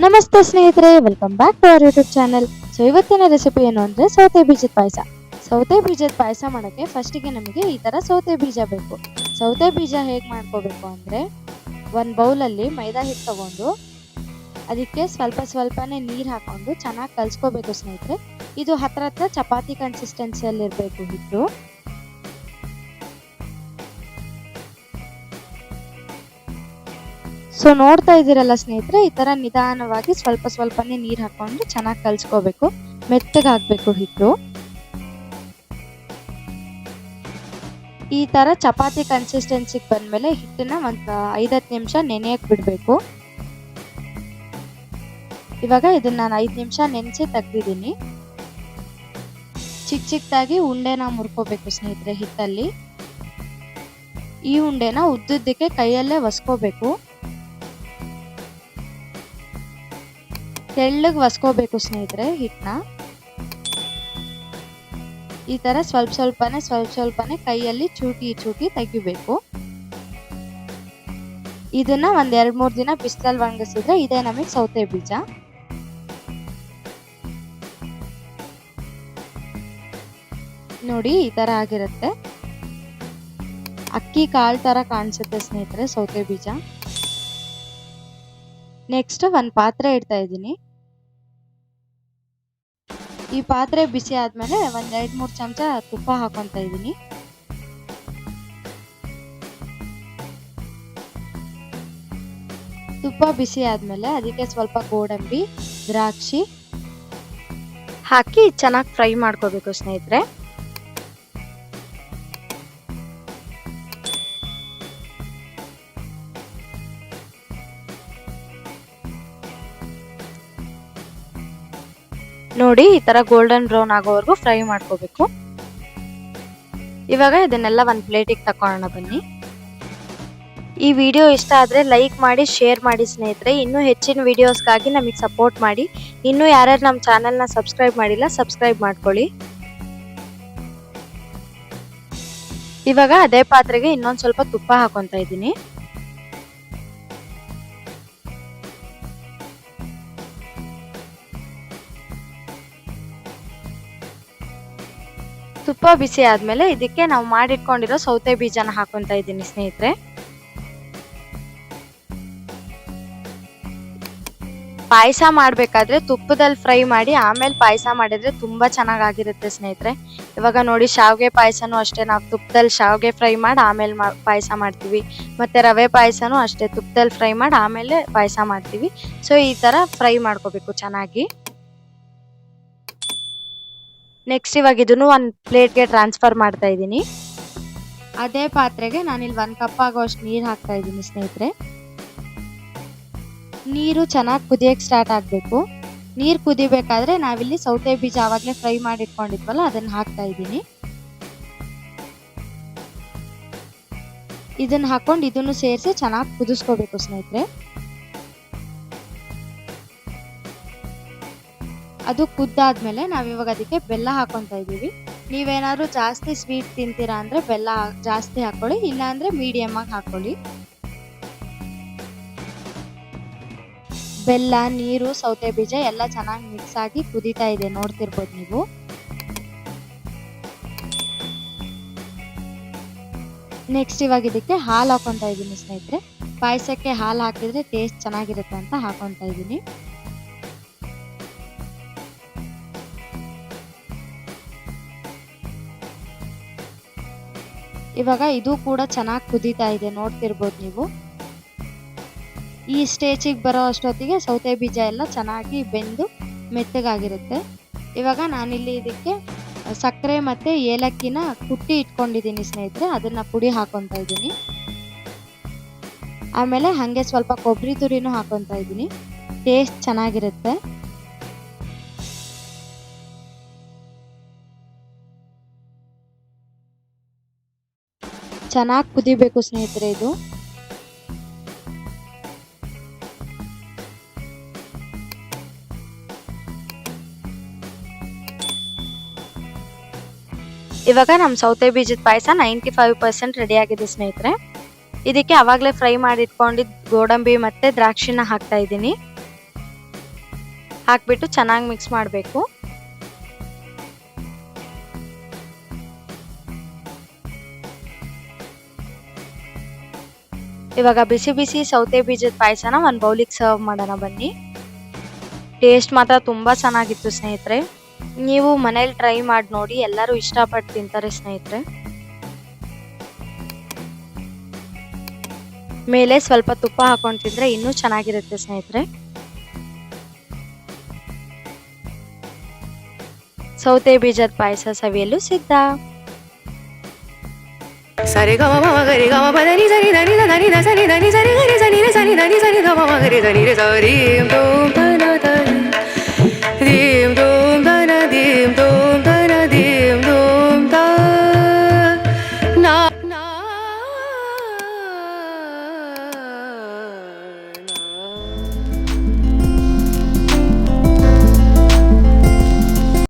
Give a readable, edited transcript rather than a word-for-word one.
ನಮಸ್ತೆ ಸ್ನೇಹಿತರೆ, welcome back to our YouTube channel. So ಇವತ್ತಿನ ರೆಸಿಪಿ ಏನು ಅಂದರೆ ಸೌತೆ ಬೀಜದ ಪಾಯಸ. ಸೌತೆ ಬೀಜದ ಪಾಯಸ ಮಾಡೋಕ್ಕೆ ಫಸ್ಟಿಗೆ ನಮಗೆ ಈ ಥರ ಸೌತೆ ಬೀಜ ಬೇಕು. ಸೌತೆ ಬೀಜ ಹೇಗೆ ಮಾಡ್ಕೋಬೇಕು ಅಂದರೆ, ಒಂದು ಬೌಲಲ್ಲಿ ಮೈದಾ ಹಿಟ್ಟು ತಗೊಂಡು ಅದಕ್ಕೆ ಸ್ವಲ್ಪನೇ ನೀರು ಹಾಕೊಂಡು ಚೆನ್ನಾಗಿ ಕಲಿಸ್ಕೋಬೇಕು ಸ್ನೇಹಿತರೆ. ಇದು ಹತ್ರ ಚಪಾತಿ ಕನ್ಸಿಸ್ಟೆನ್ಸಿಯಲ್ಲಿ ಇರಬೇಕು ಹಿಟ್ಟು. ಸೊ ನೋಡ್ತಾ ಇದ್ದೀರಲ್ಲ ಸ್ನೇಹಿತರೆ, ಈ ತರ ನಿಧಾನವಾಗಿ ಸ್ವಲ್ಪನೇ ನೀರು ಹಾಕೊಂಡು ಚೆನ್ನಾಗಿ ಕಲ್ಸ್ಕೋಬೇಕು. ಮೆತ್ತಗೆ ಹಾಕ್ಬೇಕು ಹಿಟ್ಟು. ಈ ತರ ಚಪಾತಿ ಕನ್ಸಿಸ್ಟೆನ್ಸಿಗೆ ಬಂದ್ಮೇಲೆ ಹಿಟ್ಟನ್ನ ಒಂದು 5-10 ನಿಮಿಷ ನೆನೆಯಕ್ಕೆ ಬಿಡಬೇಕು. ಇವಾಗ ಇದನ್ನ ನಾನು 5 ನಿಮಿಷ ನೆನೆಸಿ ತೆಗ್ದಿದ್ದೀನಿ. ಚಿಕ್ಕದಾಗಿ ಉಂಡೆನ ಮುರ್ಕೋಬೇಕು ಸ್ನೇಹಿತರೆ ಹಿಟ್ಟಲ್ಲಿ. ಈ ಉಂಡೆನ ಉದ್ದುದ್ದಕ್ಕೆ ಕೈಯಲ್ಲೇ ಒಸ್ಕೋಬೇಕು. ತೆಳ್ಳಗೆ ಒಸ್ಕೋಬೇಕು ಸ್ನೇಹಿತರೆ ಹಿಟ್ಟನ್ನ. ಈ ತರ ಸ್ವಲ್ಪನೇ ಕೈಯಲ್ಲಿ ಚೂಟಿ ತೆಗಿಬೇಕು. ಇದನ್ನ ಒಂದ್ 2-3 ದಿನ ಬಿಸಿಲಲ್ಲಿ ಒಣಗಿಸಿದ್ರೆ ಇದೇ ನಮಗೆ ಸೌತೆ ಬೀಜ. ನೋಡಿ, ಈ ತರ ಆಗಿರುತ್ತೆ. ಅಕ್ಕಿ ಕಾಳು ತರ ಕಾಣಿಸುತ್ತೆ ಸ್ನೇಹಿತರೆ ಸೌತೆ ಬೀಜ. ನೆಕ್ಸ್ಟ್ ಒಂದು ಪಾತ್ರೆ ಇಡ್ತಾ ಇದ್ದೀನಿ. ಈ ಪಾತ್ರೆ ಬಿಸಿ ಆದ್ಮೇಲೆ ಒಂದ್ 2-3 ಚಮಚ ತುಪ್ಪ ಹಾಕೊಂತ ಇದ್ದೀನಿ. ತುಪ್ಪ ಬಿಸಿ ಆದ್ಮೇಲೆ ಅದಕ್ಕೆ ಸ್ವಲ್ಪ ಗೋಡಂಬಿ, ದ್ರಾಕ್ಷಿ ಹಾಕಿ ಚೆನ್ನಾಗಿ ಫ್ರೈ ಮಾಡ್ಕೋಬೇಕು ಸ್ನೇಹಿತರೆ. ನೋಡಿ, ಈ ತರ ಗೋಲ್ಡನ್ ಬ್ರೌನ್ ಆಗೋವರೆಗೂ ಫ್ರೈ ಮಾಡ್ಕೋಬೇಕು. ಇವಾಗ ಇದನ್ನೆಲ್ಲ ಒಂದು ಪ್ಲೇಟಿಗೆ ತಕೊಳ್ಳೋಣ ಬನ್ನಿ. ಈ ವಿಡಿಯೋ ಇಷ್ಟ ಆದರೆ ಲೈಕ್ ಮಾಡಿ, ಶೇರ್ ಮಾಡಿ ಸ್ನೇಹಿತರೆ. ಇನ್ನೂ ಹೆಚ್ಚಿನ ವಿಡಿಯೋಸ್ಗಾಗಿ ನಮಗೆ ಸಪೋರ್ಟ್ ಮಾಡಿ. ಇನ್ನೂ ಯಾರ್ಯಾರು ನಮ್ಮ ಚಾನೆಲ್ನ ಸಬ್ಸ್ಕ್ರೈಬ್ ಮಾಡಿಲ್ಲ, ಸಬ್ಸ್ಕ್ರೈಬ್ ಮಾಡ್ಕೊಳ್ಳಿ. ಇವಾಗ ಅದೇ ಪಾತ್ರೆಗೆ ಇನ್ನೊಂದು ಸ್ವಲ್ಪ ತುಪ್ಪ ಹಾಕೊಂತ ಇದ್ದೀನಿ. ತುಪ್ಪ ಬಿಸಿ ಆದ್ಮೇಲೆ ಇದಕ್ಕೆ ನಾವು ಮಾಡಿಟ್ಕೊಂಡಿರೋ ಸೌತೆ ಬೀಜನ ಹಾಕೊಂತ ಇದ್ದೀನಿ ಸ್ನೇಹಿತರೆ. ಪಾಯಸ ಮಾಡ್ಬೇಕಾದ್ರೆ ತುಪ್ಪದಲ್ಲಿ ಫ್ರೈ ಮಾಡಿ ಆಮೇಲೆ ಪಾಯಸ ಮಾಡಿದ್ರೆ ತುಂಬಾ ಚೆನ್ನಾಗಿರುತ್ತೆ ಸ್ನೇಹಿತರೆ. ಇವಾಗ ನೋಡಿ, ಶಾವ್ಗೆ ಪಾಯಸನೂ ಅಷ್ಟೇ, ನಾವು ತುಪ್ಪದಲ್ಲಿ ಶಾವ್ಗೆ ಫ್ರೈ ಮಾಡಿ ಆಮೇಲೆ ಪಾಯಸ ಮಾಡ್ತೀವಿ. ಮತ್ತೆ ರವೆ ಪಾಯಸನೂ ಅಷ್ಟೇ, ತುಪ್ಪದಲ್ಲಿ ಫ್ರೈ ಮಾಡಿ ಆಮೇಲೆ ಪಾಯಸ ಮಾಡ್ತೀವಿ. ಸೊ ಈ ತರ ಫ್ರೈ ಮಾಡ್ಕೋಬೇಕು ಚೆನ್ನಾಗಿ. ನೆಕ್ಸ್ಟ್ ಇವಾಗ ಇದನ್ನು ಒಂದು ಪ್ಲೇಟ್ಗೆ ಟ್ರಾನ್ಸ್ಫರ್ ಮಾಡ್ತಾ ಇದ್ದೀನಿ. ಅದೇ ಪಾತ್ರೆಗೆ ನಾನಿಲ್ಲಿ 1 ಕಪ್ ಆಗೋಷ್ಟು ನೀರು ಹಾಕ್ತಾ ಇದ್ದೀನಿ ಸ್ನೇಹಿತರೆ. ನೀರು ಚೆನ್ನಾಗಿ ಕುದಿಯಕ್ಕೆ ಸ್ಟಾರ್ಟ್ ಆಗಬೇಕು. ನೀರು ಕುದಿಬೇಕಾದ್ರೆ ನಾವಿಲ್ಲಿ ಸೌತೆ ಬೀಜ ಆವಾಗಲೇ ಫ್ರೈ ಮಾಡಿ ಇಟ್ಕೊಂಡಿದ್ವಲ್ಲ ಅದನ್ನ ಹಾಕ್ತಾ ಇದ್ದೀನಿ. ಇದನ್ನ ಹಾಕೊಂಡು ಇದನ್ನು ಸೇರಿಸಿ ಚೆನ್ನಾಗಿ ಕುದಿಸ್ಕೋಬೇಕು ಸ್ನೇಹಿತರೆ. ಅದು ಕುದ್ದಾದ್ಮೇಲೆ ನಾವಿವಾಗ ಅದಕ್ಕೆ ಬೆಲ್ಲ ಹಾಕೊಂತ ಇದ್ದೀವಿ. ನೀವೇನಾದ್ರು ಜಾಸ್ತಿ ಸ್ವೀಟ್ ತಿಂತೀರಾ ಅಂದ್ರೆ ಬೆಲ್ಲ ಜಾಸ್ತಿ ಹಾಕೊಳ್ಳಿ, ಇಲ್ಲ ಅಂದ್ರೆ ಮೀಡಿಯಮ್ ಆಗಿ ಹಾಕೊಳ್ಳಿ. ಬೆಲ್ಲ, ನೀರು, ಸೌತೆ ಬೀಜ ಎಲ್ಲ ಚೆನ್ನಾಗಿ ಮಿಕ್ಸ್ ಆಗಿ ಕುದೀತಾ ಇದೆ, ನೋಡ್ತಿರ್ಬೋದು ನೀವು. ನೆಕ್ಸ್ಟ್ ಇವಾಗ ಇದಕ್ಕೆ ಹಾಲು ಹಾಕೊಂತ ಇದ್ದೀನಿ ಸ್ನೇಹಿತರೆ. ಪಾಯಸಕ್ಕೆ ಹಾಲು ಹಾಕಿದ್ರೆ ಟೇಸ್ಟ್ ಚೆನ್ನಾಗಿರುತ್ತೆ ಅಂತ ಹಾಕೊಂತ ಇದ್ದೀನಿ. ಇವಾಗ ಇದು ಕೂಡ ಚೆನ್ನಾಗಿ ಕುದೀತಾ ಇದೆ, ನೋಡ್ತಿರ್ಬೋದು ನೀವು. ಈ ಸ್ಟೇಜಿಗೆ ಬರೋ ಅಷ್ಟೊತ್ತಿಗೆ ಸೌತೆ ಬೀಜ ಎಲ್ಲ ಚೆನ್ನಾಗಿ ಬೆಂದು ಮೆತ್ತಗಾಗಿರುತ್ತೆ. ಇವಾಗ ನಾನಿಲ್ಲಿ ಇದಕ್ಕೆ ಸಕ್ಕರೆ ಮತ್ತೆ ಏಲಕ್ಕಿನ ಕುಟ್ಟಿ ಇಟ್ಕೊಂಡಿದ್ದೀನಿ ಸ್ನೇಹಿತರೆ, ಅದನ್ನ ಪುಡಿ ಹಾಕೊಂತ ಇದ್ದೀನಿ. ಆಮೇಲೆ ಹಾಗೆ ಸ್ವಲ್ಪ ಕೊಬ್ಬರಿ ತುರಿನೂ ಹಾಕೊಂತ ಇದ್ದೀನಿ, ಟೇಸ್ಟ್ ಚೆನ್ನಾಗಿರುತ್ತೆ. ಚೆನ್ನಾಗಿ ಕುದಿಬೇಕು ಸ್ನೇಹಿತರೆ ಇದು. ಇವಾಗ ನಮ್ಮ ಸೌತೆ ಬೀಜದ ಪಾಯಸ 95% ರೆಡಿ ಆಗಿದೆ ಸ್ನೇಹಿತರೆ. ಇದಕ್ಕೆ ಅವಾಗಲೇ ಫ್ರೈ ಮಾಡಿ ಇಟ್ಕೊಂಡಿದ್ದ ಗೋಡಂಬಿ ಮತ್ತೆ ದ್ರಾಕ್ಷಿನ ಹಾಕ್ತಾ ಇದ್ದೀನಿ. ಹಾಕ್ಬಿಟ್ಟು ಚೆನ್ನಾಗಿ ಮಿಕ್ಸ್ ಮಾಡಬೇಕು. ಇವಾಗ ಬಿಸಿ ಬಿಸಿ ಸೌತೆ ಬೀಜದ ಪಾಯಸನ ಒಂದು ಬೌಲಿಗೆ ಸರ್ವ್ ಮಾಡೋಣ ಬನ್ನಿ. ಟೇಸ್ಟ್ ಮಾತ್ರ ತುಂಬಾ ಚೆನ್ನಾಗಿತ್ತು ಸ್ನೇಹಿತರೆ. ನೀವು ಮನೇಲಿ ಟ್ರೈ ಮಾಡಿ ನೋಡಿ, ಎಲ್ಲರೂ ಇಷ್ಟಪಟ್ಟು ತಿಂತಾರೆ ಸ್ನೇಹಿತರೆ. ಮೇಲೆ ಸ್ವಲ್ಪ ತುಪ್ಪ ಹಾಕೊಂಡು ತಿಂದ್ರೆ ಇನ್ನೂ ಚೆನ್ನಾಗಿರುತ್ತೆ ಸ್ನೇಹಿತರೆ. ಸೌತೆ ಬೀಜದ ಪಾಯಸ ಸವಿಯಲು ಸಿದ್ಧ. ಸರಿ ಗಮ ಮಮ ಗರಿ ಗಮ ಪದನಿ ಸರಿ ಧನಿ ಧನಿ ಧ ಸರಿ ಧನಿ ಸರಿ ಗರಿ ಸನಿ ರೆ ಸನಿ ಧನಿ ಸರಿ ಗಮ ಮಮ ಗರಿ ಧನಿ ರೆ ಸರಿ